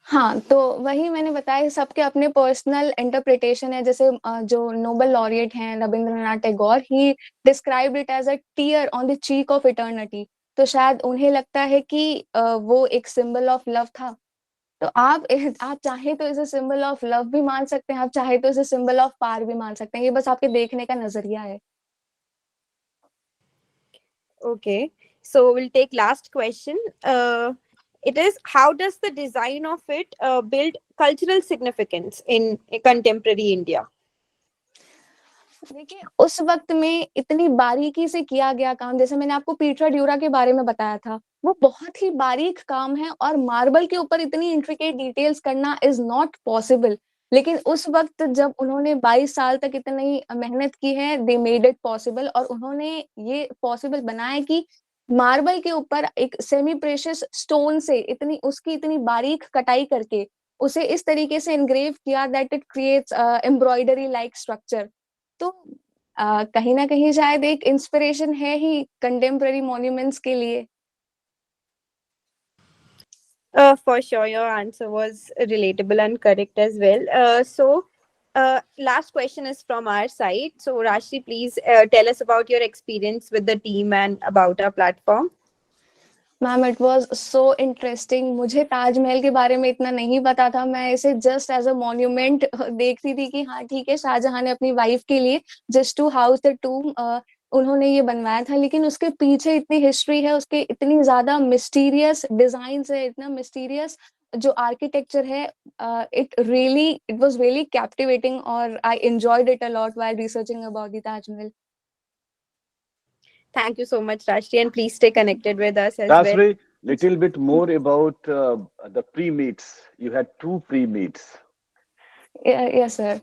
हाँ, तो वही मैंने बताया, सबके अपने personal interpretation है। जैसे जो नोबेल लॉरिएट हैं Rabindranath Tagore, he described it as a tear on the cheek of eternity. तो शायद उन्हें लगता है कि वो एक सिंबल ऑफ लव था। तो आप चाहे तो इसे सिंबल ऑफ लव भी मान सकते हैं, आप चाहे तो इसे सिंबल ऑफ पार भी मान सकते हैं। ये बस आपके देखने का नजरिया है। Okay, so we'll take last question. It is, how does the design of it build cultural significance in contemporary India? देखिए उस वक्त में इतनी बारीकी से किया गया काम, जैसे मैंने आपको पीटरा ड्यूरा के बारे में बताया था, वो बहुत ही बारीक काम है और मार्बल के ऊपर इतनी इंट्रिकेट डिटेल्स करना इज नॉट पॉसिबल। लेकिन उस वक्त जब उन्होंने 22 साल तक इतनी मेहनत की है, दे मेड इट पॉसिबल। और उन्होंने ये पॉसिबल बनाया कि मार्बल के ऊपर एक सेमी प्रेशियस स्टोन से इतनी उसकी इतनी बारीक कटाई करके उसे इस तरीके से एनग्रेव किया that it creates embroidery like structure. तो कहीं ना कहीं शायद एक इंस्पिरेशन है ही कंटेम्प्ररी मॉन्यूमेंट्स के लिए। For sure, your answer was relatable and correct as well. Last question is from our side. So, Rashri, please tell us about your experience with the team and about our platform. Ma'am it was so interesting. मुझे ताजमहल के बारे में इतना नहीं पता था, मैं इसे जस्ट एज अ मॉन्यूमेंट देखती थी कि हाँ ठीक है, शाहजहां ने अपनी वाइफ के लिए just to house the tomb उन्होंने ये बनवाया था। लेकिन उसके पीछे इतनी हिस्ट्री है, उसके इतनी ज्यादा मिस्टीरियस डिजाइन है, इतना मिस्टीरियस जो आर्किटेक्चर है। इट वाज रियली कैप्टिवेटिंग और I enjoyed it a lot while researching about the Taj Mahal. Thank you so much, Rashri, and please stay connected with us as well. Dasri, little bit more about the pre-meets. You had two pre-meets. Yes sir.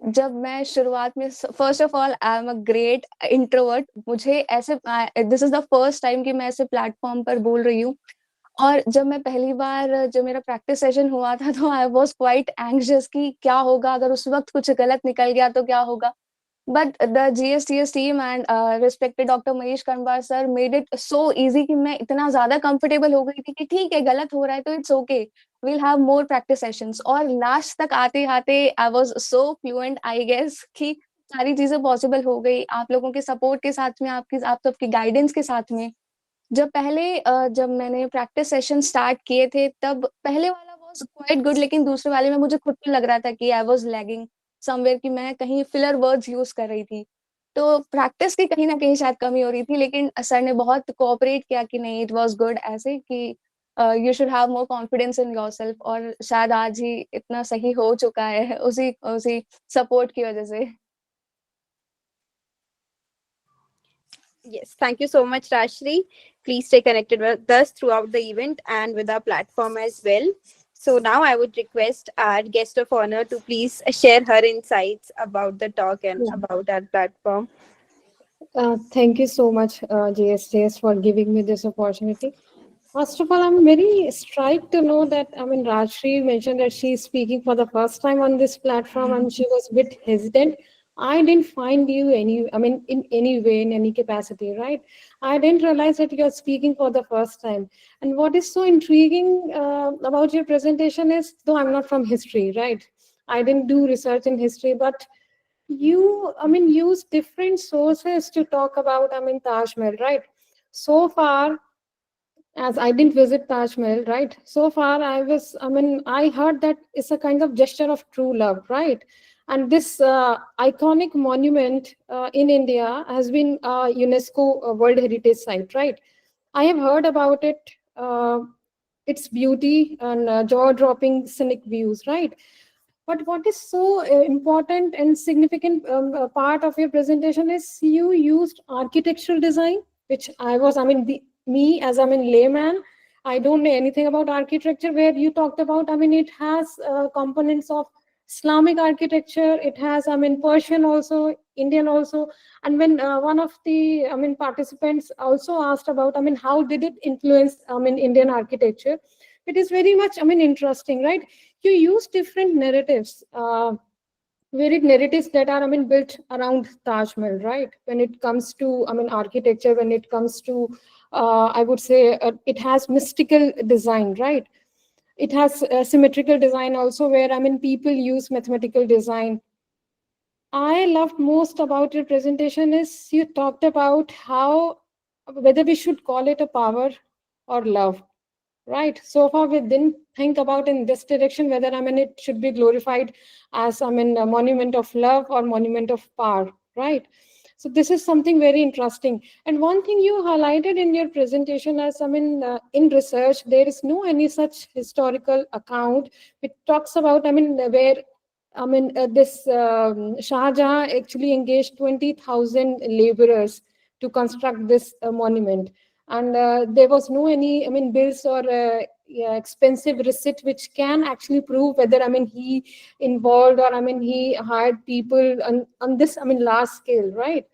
जब मैं शुरुआत में, first of all I am a great introvert. मुझे ऐसे, this is the first time कि मैं ऐसे platform पर बोल रही हूँ। और जब मैं पहली बार, जब मेरा प्रैक्टिस सेशन हुआ था, तो आई वाज क्वाइट एंग्शियस कि क्या होगा, अगर उस वक्त कुछ गलत निकल गया तो क्या होगा। But the GSTS team and respected Dr. Manish Kanwar sir made it so easy कि मैं इतना ज्यादा comfortable हो गई थी कि ठीक है, गलत हो रहा है तो it's okay, we'll have more practice sessions। और लास्ट तक आते आते I was so fluent I guess कि सारी चीजें पॉसिबल हो गई आप लोगों के सपोर्ट के साथ में, आप सबकी गाइडेंस के साथ में। जब मैंने प्रैक्टिस सेशन स्टार्ट किए थे, तब पहले वाला वाज क्वाइट गुड, लेकिन दूसरे वाले में मुझे खुद को लग रहा था कि आई वाज लैगिंग समवेयर, कि मैं कहीं फिलर वर्ड्स यूज कर रही थी। तो प्रैक्टिस की कहीं ना कहीं शायद कमी हो रही थी, लेकिन सर ने बहुत कोऑपरेट किया कि नहीं, इट वाज गुड, ऐसे कि you should have more confidence in yourself. और शायद आज ही इतना सही हो चुका है उसी उसी सपोर्ट की वजह से। Yes, thank you so much, Rashri. Please stay connected with us throughout the event and with our platform as well. So now I would request our guest of honor to please share her insights about the talk and Yeah. about our platform. Thank you so much, JSJS, for giving me this opportunity. First of all, I'm very struck to know that, Rajshri mentioned that she's speaking for the first time on this platform and she was a bit hesitant. I didn't find you in any way, in any capacity, right? I didn't realize that you're speaking for the first time. And what is so intriguing about your presentation is, though I'm not from history, right? I didn't do research in history, but you use different sources to talk about Taj Mahal, right? So far, as I didn't visit Taj Mahal, right? So far, I heard that it's a kind of gesture of true love, right? And this iconic monument in India has been UNESCO World Heritage Site, right? I have heard about it, its beauty and jaw-dropping scenic views, right? But what is so important and significant part of your presentation is you used architectural design, which me as layman, I don't know anything about architecture. Where you talked about, it has components of Islamic architecture. It has, Persian also, Indian also. And when one of the, participants also asked about, how did it influence, Indian architecture? It is very much, interesting, right? You use different narratives, varied narratives that are built around Taj Mahal, right? When it comes to architecture, when it comes to I would say it has mystical design, right? It has symmetrical design also, where people use mathematical design. I loved most about your presentation is you talked about how, whether we should call it a power or love. Right. So far, we didn't think about in this direction whether it should be glorified as a monument of love or monument of power. Right. So this is something very interesting. And one thing you highlighted in your presentation as in research, there is no any such historical account which talks about where this Shah Jahan actually engaged 20,000 laborers to construct this monument, and there was no any bills or yeah, expensive receipt which can actually prove whether he involved or he hired people on this large scale, right?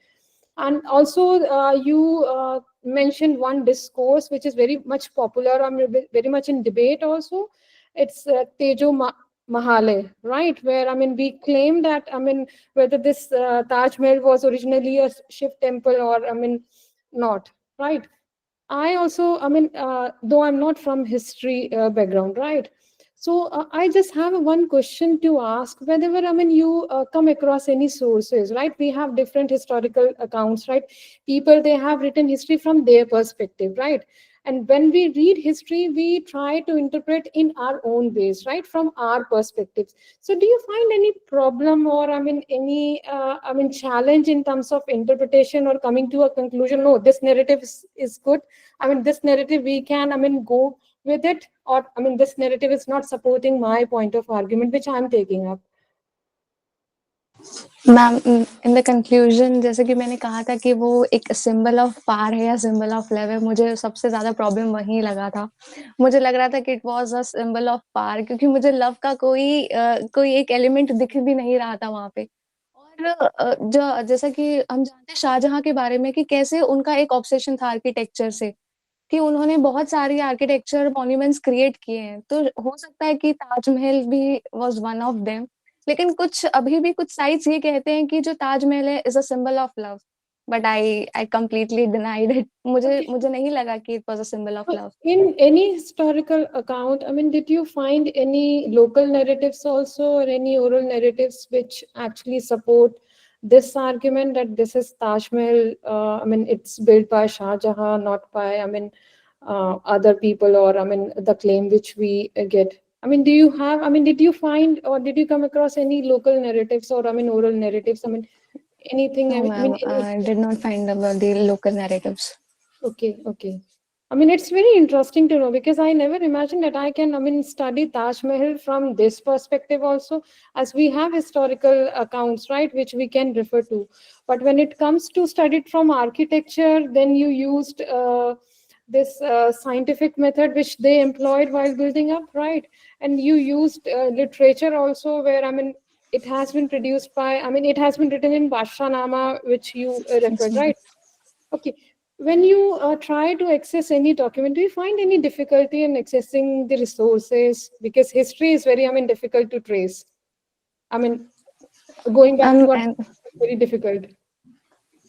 And also you mentioned one discourse which is very much popular, very much in debate also. It's Tejo Mahale, right? Where we claim that whether this Taj Mahal was originally a Shiv temple or not, right? I also, though I'm not from history background, right? So I just have one question to ask. Whenever you come across any sources, right? We have different historical accounts, right? People, they have written history from their perspective, right? And when we read history, we try to interpret in our own ways, right? From our perspectives. So do you find any problem or any challenge in terms of interpretation or coming to a conclusion? No, this narrative is good. This narrative we can go with it, or this narrative is not supporting my point of argument which I'm taking up. Ma'am, in the conclusion, जैसे कि मैंने कहा था कि वो एक symbol of power है या सिंबल ऑफ लव है, मुझे सबसे ज़्यादा प्रॉब्लम वहीं लगा था। मुझे लग रहा था कि it was a symbol of power, क्योंकि मुझे लव का कोई एक एलिमेंट दिख भी नहीं रहा था वहाँ पे। और जैसा कि हम जानते हैं शाहजहाँ के बारे में कि कैसे उनका एक ऑब्सेशन था आर्किटेक्चर से, कि उन्होंने बहुत सारी आर्किटेक्चर मॉन्यूमेंट्स क्रिएट किए हैं। तो हो सकता है कि ताजमहल भी वाज़ वन ऑफ देम। लेकिन अभी भी कुछ साइट्स ये कहते हैं कि जो ताजमहल है is a symbol of love, but I completely denied it. मुझे Okay. मुझे नहीं लगा कि it was a symbol of love. In any historical account, did you find any local narratives also or any oral narratives which actually support this argument that this is Taj Mahal? It's built by Shah Jahan, not by, other people, or, the claim which we get. Do you have, did you find or did you come across any local narratives or, oral narratives? Anything, no ma'am, any. I did not find about the local narratives. Okay, okay. I mean, it's very interesting to know because I never imagined that I can, I mean, study Taj Mahal from this perspective also, as we have historical accounts, right, which we can refer to. But when it comes to study it from architecture, then you used this scientific method which they employed while building up, right? And you used literature also, where, I mean, it has been produced by, I mean, it has been written in Bashanama, which you referred, Exactly. right? Okay. When you try to access any document, do you find any difficulty in accessing the resources? Because history is very, I mean, difficult to trace. I mean, going back to what And very difficult.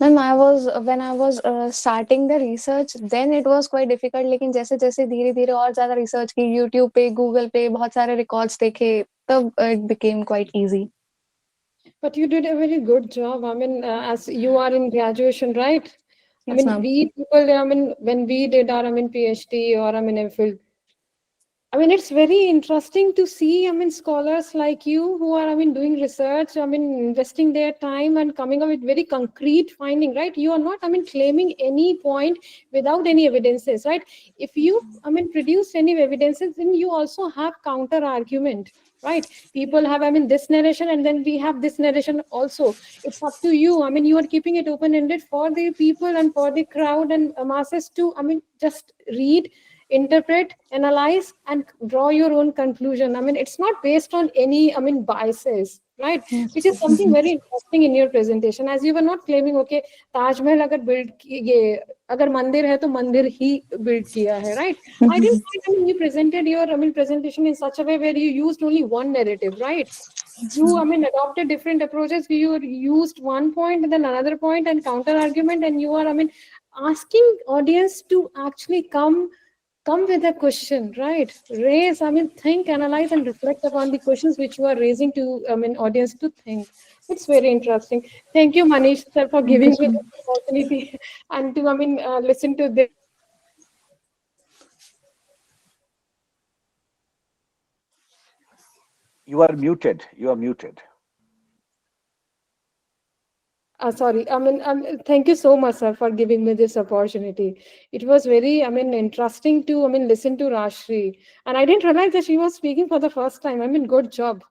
Ma'am I was when I was starting the research then it was quite difficult लेकिन जैसे जैसे धीरे धीरे और ज्यादा research की YouTube पे Google पे बहुत सारे रिकॉर्ड्स देखे तब it became quite easy. But you did a very good job. I mean, as you are in graduation, right? I Yes mean, ma'am. we people, I mean, when we did our, I mean, PhD or I mean, MPhil, I mean, it's very interesting to see, I mean, scholars like you who are, I mean, doing research, I mean, investing their time and coming up with very concrete finding, right? You are not, I mean, claiming any point without any evidences, right? If you, I mean, produce any evidences, then you also have counter argument, right? People have, I mean, this narration and then we have this narration also. It's up to you. I mean, you are keeping it open-ended for the people and for the crowd and masses to, I mean, just read, interpret, analyze, and draw your own conclusion. I mean, it's not based on any, I mean, biases, right? Yes. Which is something very interesting in your presentation, as you were not claiming, okay, Taj Mahal agar build ye, agar mandir hai to mandir hi build kiya hai, right? I didn't find, I mean, you presented your, I mean, presentation in such a way where you used only one narrative, right? You, I mean, adopted different approaches. You used one point and then another point and counter argument, and you are, I mean, asking audience to actually come with a question, right? Raise, I mean, think, analyze, and reflect upon the questions which you are raising to, I mean, audience to think. It's very interesting. Thank you, Manish, sir, for Thank you giving so me much. this opportunity and to, I mean, listen to this. You are muted. You are muted. Sorry, I mean, thank you so much, sir, for giving me this opportunity. It was very, I mean, interesting to, I mean, listen to Rashri. And I didn't realize that she was speaking for the first time. I mean, good job.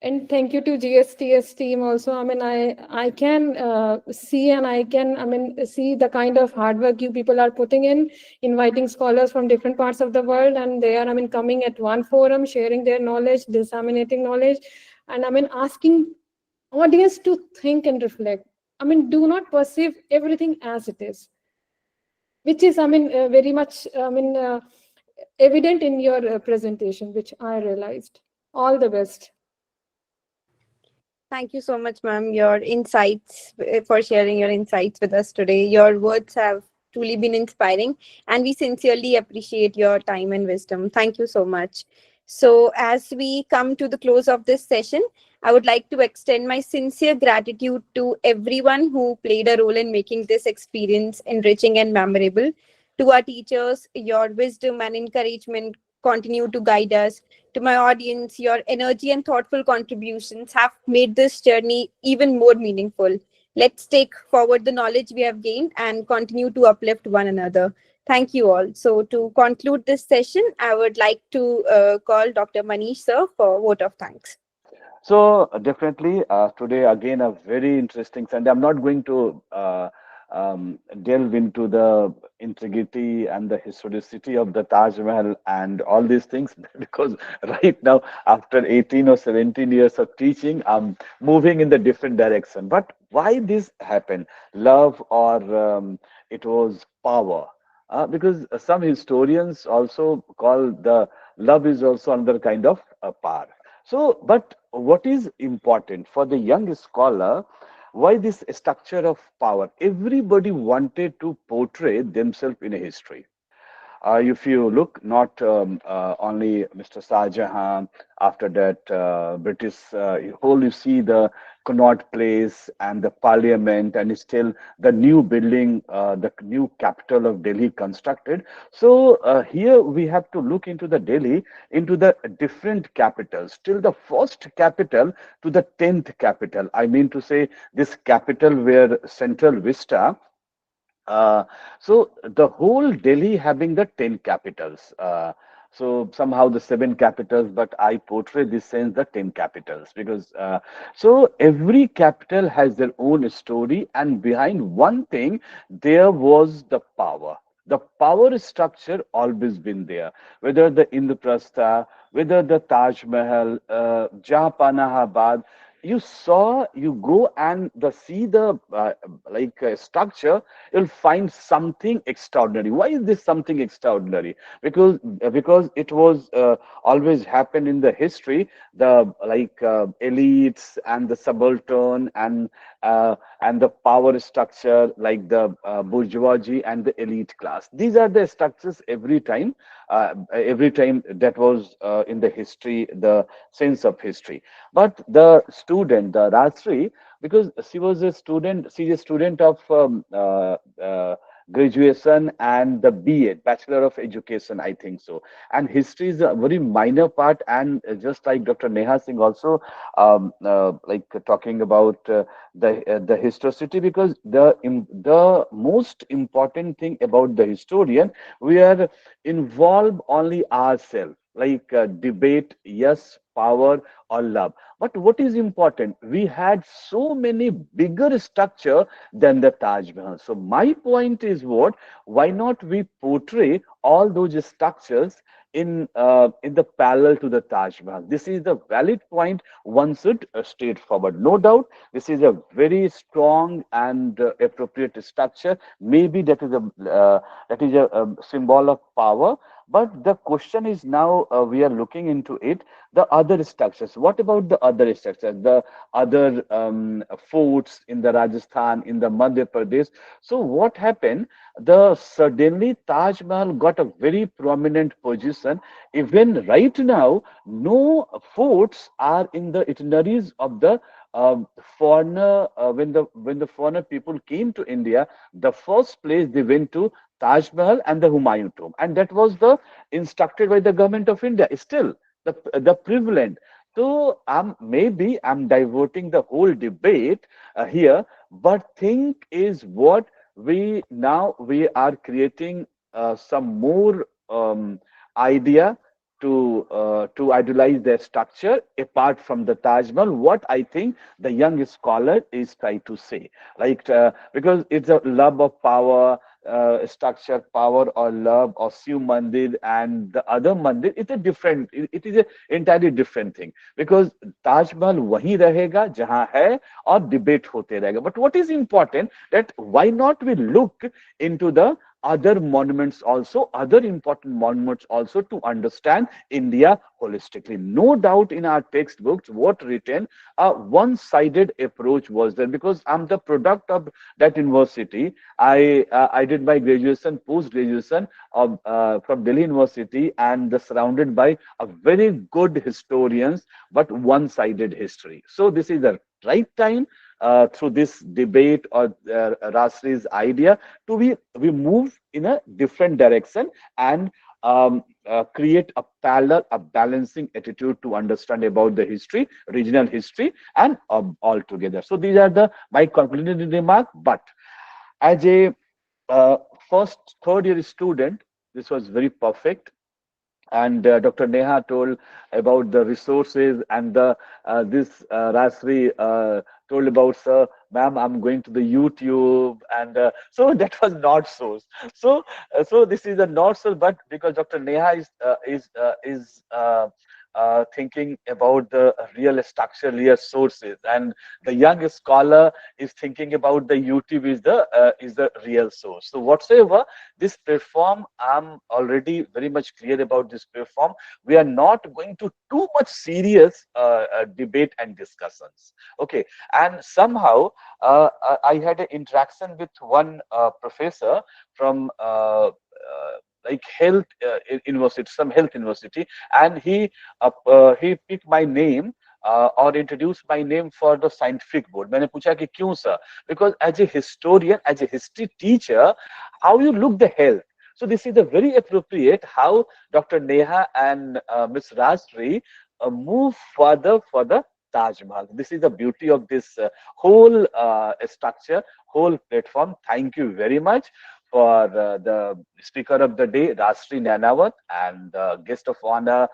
And thank you to GSTS team also. I mean, I can see and I can, I mean, see the kind of hard work you people are putting in, inviting scholars from different parts of the world, and they are, I mean, coming at one forum, sharing their knowledge, disseminating knowledge, and I mean, asking audience to think and reflect. I mean, do not perceive everything as it is, which is, I mean, very much, I mean, evident in your presentation, which I realized. All the best. Thank you so much, ma'am, your insights for sharing your insights with us today. Your words have truly been inspiring, and we sincerely appreciate your time and wisdom. Thank you so much. So, as we come to the close of this session, I would like to extend my sincere gratitude to everyone who played a role in making this experience enriching and memorable. To our teachers, your wisdom and encouragement continue to guide us. To my audience, your energy and thoughtful contributions have made this journey even more meaningful. Let's take forward the knowledge we have gained and continue to uplift one another. Thank you all. So, to conclude this session, I would like to call Dr. Manish sir for vote of thanks. So definitely today again a very interesting Sunday. I'm not going to delve into the integrity and the historicity of the Taj Mahal and all these things because right now after 18 or 17 years of teaching, I'm moving in the different direction. But why this happened? Love or it was power? Because some historians also call the love is also another kind of power. So, but what is important for the young scholar? Why this structure of power? Everybody wanted to portray themselves in a history. If you look, not only Mr. Shah Jahan, after that British whole, you see the Connaught Place and the Parliament, and still the new building, the new capital of Delhi constructed. So here we have to look into the Delhi, into the different capitals, till the first capital to the 10th capital. I mean to say, this capital where Central Vista, uh, so the whole Delhi having the 10 capitals. So somehow the seven capitals, but I portray this sense the 10 capitals, because so every capital has their own story, and behind one thing there was the power. The power structure always been there, whether the Indraprastha, whether the Taj Mahal, Japanahabad. You go and see the structure, you'll find something extraordinary. Why is this something extraordinary? Because it was always happened in the history. The elites and the subaltern and the power structure, like the bourgeoisie and the elite class. These are the structures every time that was in the history, the sense of history. But the student, the Rajshri, because she's a student of graduation and the BA, Bachelor of Education, I think so. And history is a very minor part, and just like Dr. Neha Singh also talking about the historicity, because the most important thing about the historian, we are involved only ourselves, debate, yes, power or love. But what is important? We had so many bigger structure than the Taj Mahal. So my point is what? Why not we portray all those structures in the parallel to the Taj Mahal? This is the valid point. One should state forward. No doubt, this is a very strong and appropriate structure. Maybe that is a symbol of power. But the question is now we are looking into it, the other structures. What about the other structures, the other forts in the Rajasthan, in the Madhya Pradesh? So what happened? The suddenly Taj Mahal got a very prominent position. Even right now, no forts are in the itineraries of the foreigner. When the foreigner people came to India, the first place they went to Taj Mahal and the Humayun tomb, and that was the instructed by the government of India. Still, the prevalent. So maybe I'm diverting the whole debate here, but think is what we are creating some more idea to idealize their structure apart from the Taj Mahal. What I think the young scholar is trying to say, because it's a love of power, structure, power or love or Shiv Mandir and the other Mandir. It's a different. It is a entirely different thing, because Taj Mahal वहीं रहेगा जहाँ है और debate होते रहेगा. But what is important, that why not we look into the other monuments also, other important monuments also, to understand India holistically. No doubt in our textbooks, what written, a one-sided approach was there, because I'm the product of that university. I did my graduation, post-graduation from Delhi University, and surrounded by a very good historians, but one-sided history. So this is the right time through this debate or Rashtri's idea to we move in a different direction and create a parallel, a balancing attitude to understand about the history, regional history, and all together. So these are the my concluding remark. But as a uh, first third year student, this was very perfect. And Dr. Neha told about the resources, and the this Rasri told about, sir, ma'am, I'm going to the YouTube, and so that was not so. So this is a not so, but because Dr. Neha is thinking about the real structure, real sources, and the young scholar is thinking about the YouTube is the real source. So whatsoever this platform, I'm already very much clear about this platform. We are not going to too much serious debate and discussions. Okay, and somehow I had an interaction with one professor from health university, some health university, and he picked my name or introduce my name for the scientific board. मैंने पूछा कि क्यों sir? Because as a historian, as a history teacher, how you look the health. So this is a very appropriate how Dr. Neha and Ms. Rajshri move further for the Taj Mahal. This is the beauty of this whole structure, whole platform. Thank you very much for the speaker of the day, Rajshri Nanawat, and guest of honor,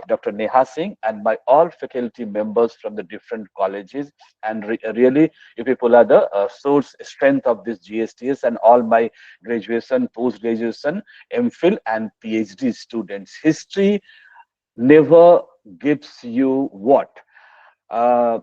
Dr. Neha Singh, and my all faculty members from the different colleges. And really, you people are the source strength of this GSTS, and all my graduation, post-graduation, MPhil, and PhD students. History never gives you what? Uh,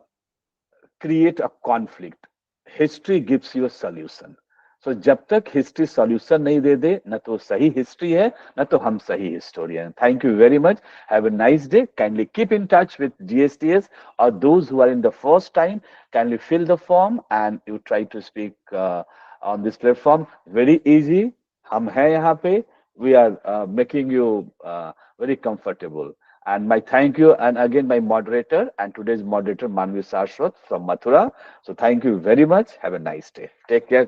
Create a conflict. History gives you a solution. So जब तक history solution नहीं दे दे, न तो सही history है, न तो हम सही historian. Thank you very much. Have a nice day. Kindly keep in touch with GSTS, or those who are in the first time, kindly fill the form and you try to speak on this platform. Very easy. हम हैं यहाँ पे. We are making you very comfortable. And my thank you, and again my moderator and today's moderator Manvi Sarshwat from Mathura. So thank you very much. Have a nice day. Take care.